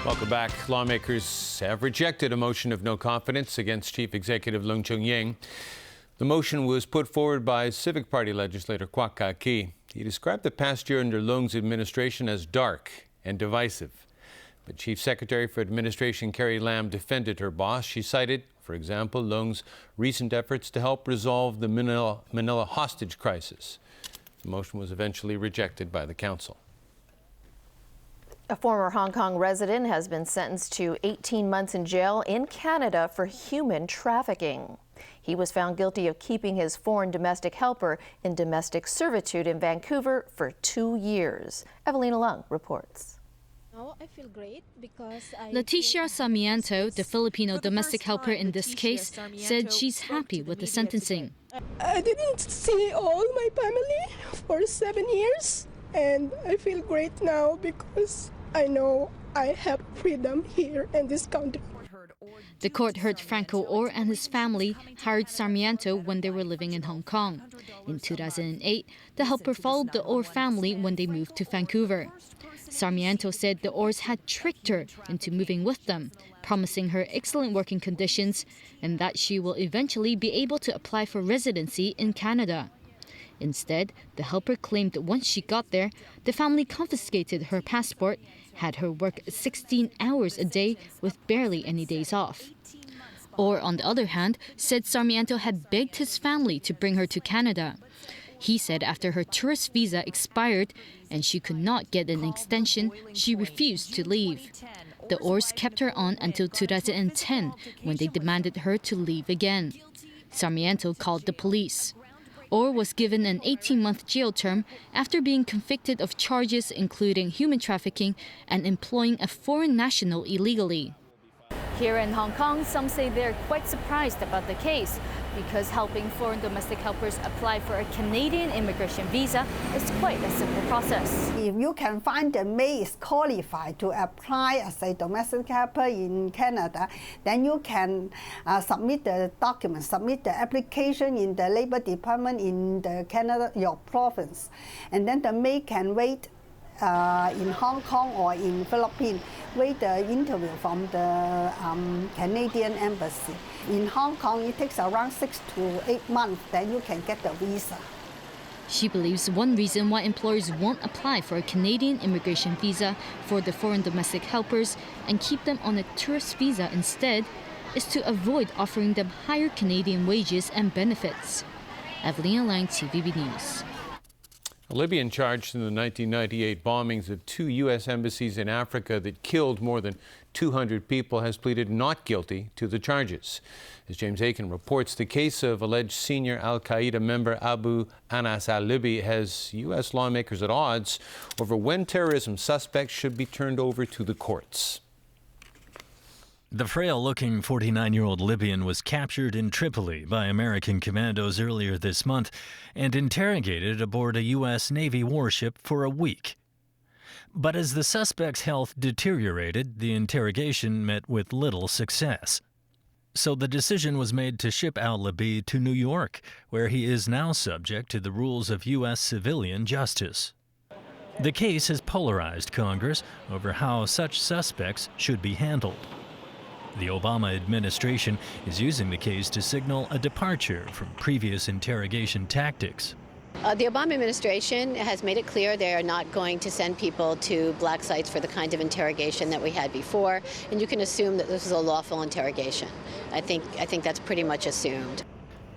Welcome back. Lawmakers have rejected a motion of no confidence against Chief Executive Leung Chun-ying. The motion was put forward by Civic Party legislator Kwak Ka-ki. He described the past year under Leung's administration as dark and divisive. But Chief Secretary for Administration Carrie Lam defended her boss. She cited, for example, Leung's recent efforts to help resolve the Manila hostage crisis. The motion was eventually rejected by the council. A former Hong Kong resident has been sentenced to 18 months in jail in Canada for human trafficking. He was found guilty of keeping his foreign domestic helper in domestic servitude in Vancouver for 2 years. Evelina Leung reports. I feel great because Leticia Sarmiento, the Filipino domestic helper in this case, said she's happy with the sentencing. I didn't see all my family for 7 years, and I feel great now because I know I have freedom here in this country. The court heard Franco Orr and his family hired Sarmiento when they were living in Hong Kong. In 2008, the helper followed the Orr family when they moved to Vancouver. Sarmiento said the Orrs had tricked her into moving with them, promising her excellent working conditions and that she will eventually be able to apply for residency in Canada. Instead, the helper claimed that once she got there, the family confiscated her passport, had her work 16 hours a day with barely any days off. Orr, on the other hand, said Sarmiento had begged his family to bring her to Canada. He said after her tourist visa expired and she could not get an extension, she refused to leave. The Orrs kept her on until 2010 when they demanded her to leave again. Sarmiento called the police. Orr was given an 18-month jail term after being convicted of charges including human trafficking and employing a foreign national illegally. Here in Hong Kong, some say they're quite surprised about the case because helping foreign domestic helpers apply for a Canadian immigration visa is quite a simple process. If you can find the maid is qualified to apply as a domestic helper in Canada, then you can submit the documents, submit the application in the Labor Department in the Canada, your province. And then the maid can wait in Hong Kong or in Philippines, wait the interview from the Canadian embassy. In Hong Kong, it takes around 6 to 8 months, then you can get the visa. She believes one reason why employers won't apply for a Canadian immigration visa for the foreign domestic helpers and keep them on a tourist visa instead is to avoid offering them higher Canadian wages and benefits. Evelina Leung, TVB News. A Libyan charged in the 1998 bombings of 2 U.S. embassies in Africa that killed more than 200 people has pleaded not guilty to the charges. As James Aiken reports, the case of alleged senior al-Qaeda member Abu Anas al-Libi has U.S. lawmakers at odds over when terrorism suspects should be turned over to the courts. The frail-looking 49-year-old Libyan was captured in Tripoli by American commandos earlier this month and interrogated aboard a U.S. Navy warship for a week. But as the suspect's health deteriorated, the interrogation met with little success. So the decision was made to ship al-Libi to New York, where he is now subject to the rules of U.S. civilian justice. The case has polarized Congress over how such suspects should be handled. The Obama administration is using the case to signal a departure from previous interrogation tactics. The Obama administration has made it clear they are not going to send people to black sites for the kind of interrogation that we had before, and you can assume that this is a lawful interrogation. I think that's pretty much assumed.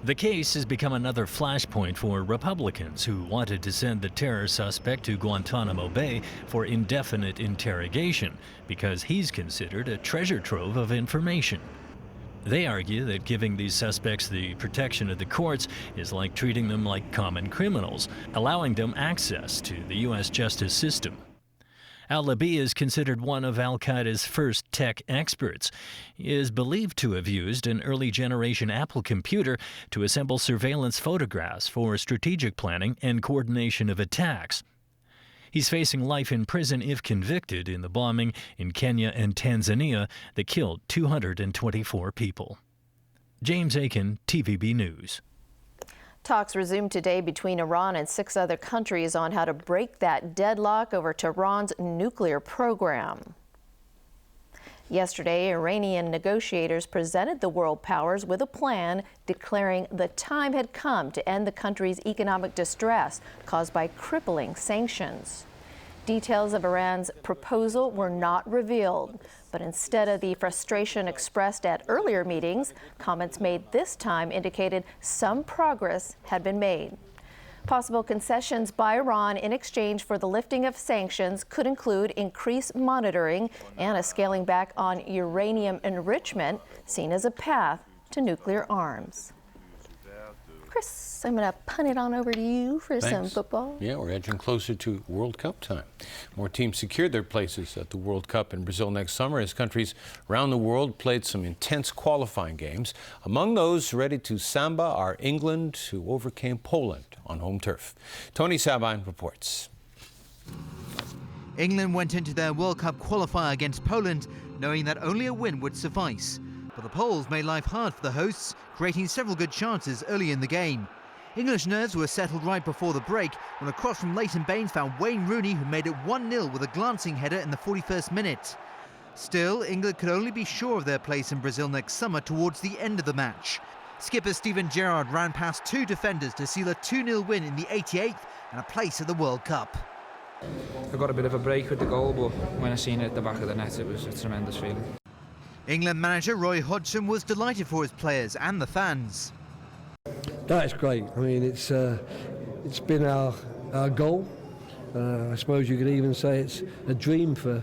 The case has become another flashpoint for Republicans who wanted to send the terror suspect to Guantanamo Bay for indefinite interrogation because he's considered a treasure trove of information. They argue that giving these suspects the protection of the courts is like treating them like common criminals, allowing them access to the U.S. justice system. Al-Libi is considered one of al-Qaeda's first tech experts. He is believed to have used an early-generation Apple computer to assemble surveillance photographs for strategic planning and coordination of attacks. He's facing life in prison if convicted in the bombing in Kenya and Tanzania that killed 224 people. James Aiken, TVB News. Talks resumed today between Iran and 6 other countries on how to break that deadlock over Tehran's nuclear program. Yesterday, Iranian negotiators presented the world powers with a plan declaring the time had come to end the country's economic distress caused by crippling sanctions. Details of Iran's proposal were not revealed, but instead of the frustration expressed at earlier meetings, comments made this time indicated some progress had been made. Possible concessions by Iran in exchange for the lifting of sanctions could include increased monitoring and a scaling back on uranium enrichment, seen as a path to nuclear arms. Chris, I'm going to punt it on over to you for some football. Yeah, we're edging closer to World Cup time. More teams secured their places at the World Cup in Brazil next summer as countries around the world played some intense qualifying games. Among those ready to samba are England, who overcame Poland on home turf. Tony Sabine reports. England went into their World Cup qualifier against Poland knowing that only a win would suffice. But the Poles made life hard for the hosts, creating several good chances early in the game. English nerves were settled right before the break when a cross from Leighton Baines found Wayne Rooney, who made it 1-0 with a glancing header in the 41st minute. Still, England could only be sure of their place in Brazil next summer towards the end of the match. Skipper Steven Gerrard ran past two defenders to seal a 2-0 win in the 88th and a place at the World Cup. I got a bit of a break with the goal, but when I seen it at the back of the net, it was a tremendous feeling. England manager Roy Hodgson was delighted for his players and the fans. That's great. I mean, it's been our goal. I suppose you could even say it's a dream for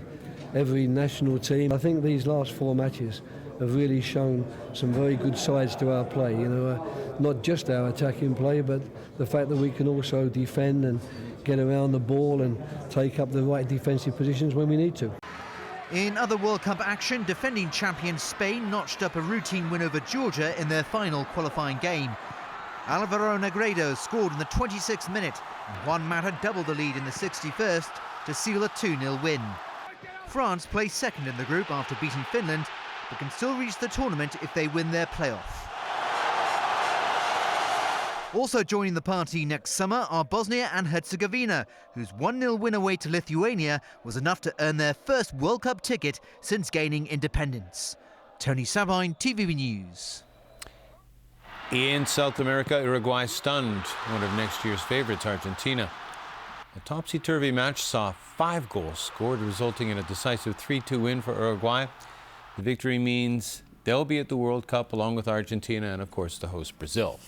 every national team. I think these last four matches have really shown some very good sides to our play. You know, not just our attacking play, but the fact that we can also defend and get around the ball and take up the right defensive positions when we need to. In other World Cup action, defending champion Spain notched up a routine win over Georgia in their final qualifying game. Alvaro Negredo scored in the 26th minute, and Juan Mata doubled the lead in the 61st to seal a 2-0 win. France placed second in the group after beating Finland, but can still reach the tournament if they win their playoff. Also joining the party next summer are Bosnia and Herzegovina, whose 1-0 win away to Lithuania was enough to earn their first World Cup ticket since gaining independence. Tony Sabine, TVB News. In South America, Uruguay stunned one of next year's favorites, Argentina. A topsy-turvy match saw 5 goals scored, resulting in a decisive 3-2 win for Uruguay. The victory means they'll be at the World Cup along with Argentina and, of course, the host Brazil.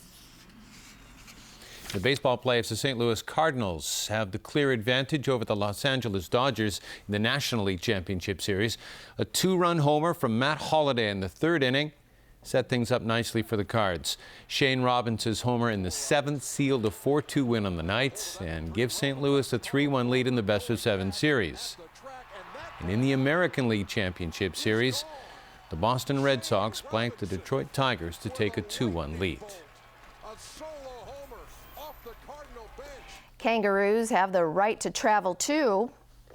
The baseball playoffs, the St. Louis Cardinals have the clear advantage over the Los Angeles Dodgers in the National League Championship Series. A 2-run homer from Matt Holliday in the 3rd inning set things up nicely for the Cards. Shane Robinson's homer in the 7th sealed a 4-2 win on the night and gives St. Louis a 3-1 lead in the best-of-7 series. And in the American League Championship Series, the Boston Red Sox blanked the Detroit Tigers to take a 2-1 lead. Kangaroos have the right to travel too.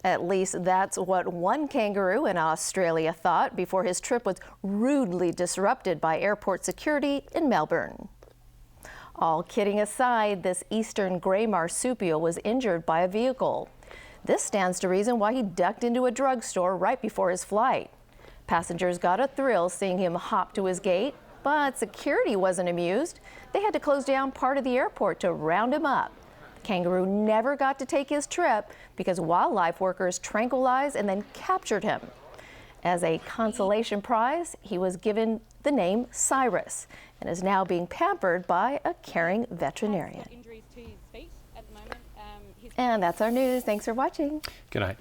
At least that's what one kangaroo in Australia thought before his trip was rudely disrupted by airport security in Melbourne. All kidding aside, this eastern grey marsupial was injured by a vehicle. This stands to reason why he ducked into a drugstore right before his flight. Passengers got a thrill seeing him hop to his gate, but security wasn't amused. They had to close down part of the airport to round him up. Kangaroo never got to take his trip because wildlife workers tranquilized and then captured him. As a consolation prize, he was given the name Cyrus and is now being pampered by a caring veterinarian. And that's our news. Thanks for watching. Good night.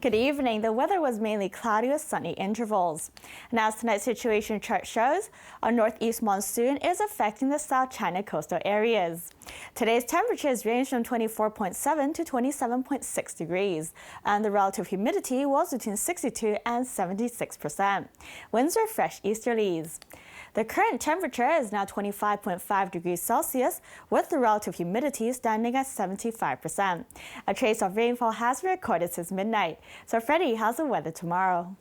Good evening. The weather was mainly cloudy with sunny intervals. And as tonight's situation chart shows, a northeast monsoon is affecting the South China coastal areas. Today's temperatures range from 24.7 to 27.6 degrees, and the relative humidity was between 62 and 76%. Winds are fresh easterlies. The current temperature is now 25.5 degrees Celsius, with the relative humidity standing at 75%. A trace of rainfall has been recorded since midnight. So Freddie, how's the weather tomorrow?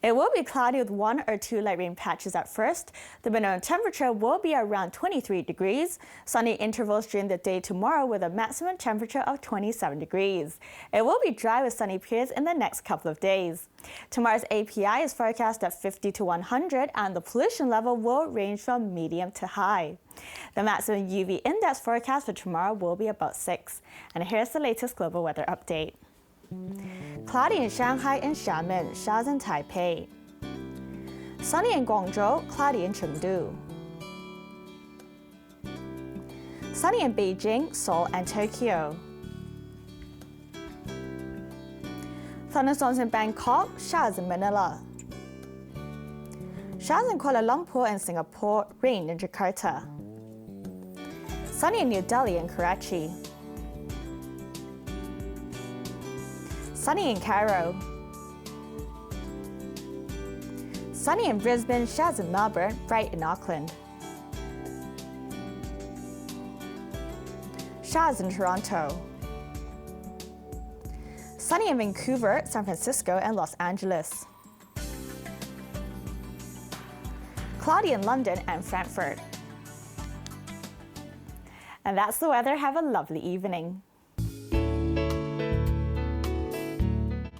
It will be cloudy with 1 or 2 light rain patches at first. The minimum temperature will be around 23 degrees. Sunny intervals during the day tomorrow with a maximum temperature of 27 degrees. It will be dry with sunny periods in the next couple of days. Tomorrow's API is forecast at 50 to 100 and the pollution level will range from medium to high. The maximum UV index forecast for tomorrow will be about 6. And here's the latest global weather update. Cloudy in Shanghai and Xiamen, showers in Taipei. Sunny in Guangzhou, cloudy in Chengdu. Sunny in Beijing, Seoul and Tokyo. Thunderstorms in Bangkok, showers in Manila. Showers in Kuala Lumpur and Singapore, rain in Jakarta. Sunny in New Delhi and Karachi. Sunny in Cairo. Sunny in Brisbane, showers in Melbourne, bright in Auckland. Showers in Toronto. Sunny in Vancouver, San Francisco and Los Angeles. Cloudy in London and Frankfurt. And that's the weather. Have a lovely evening.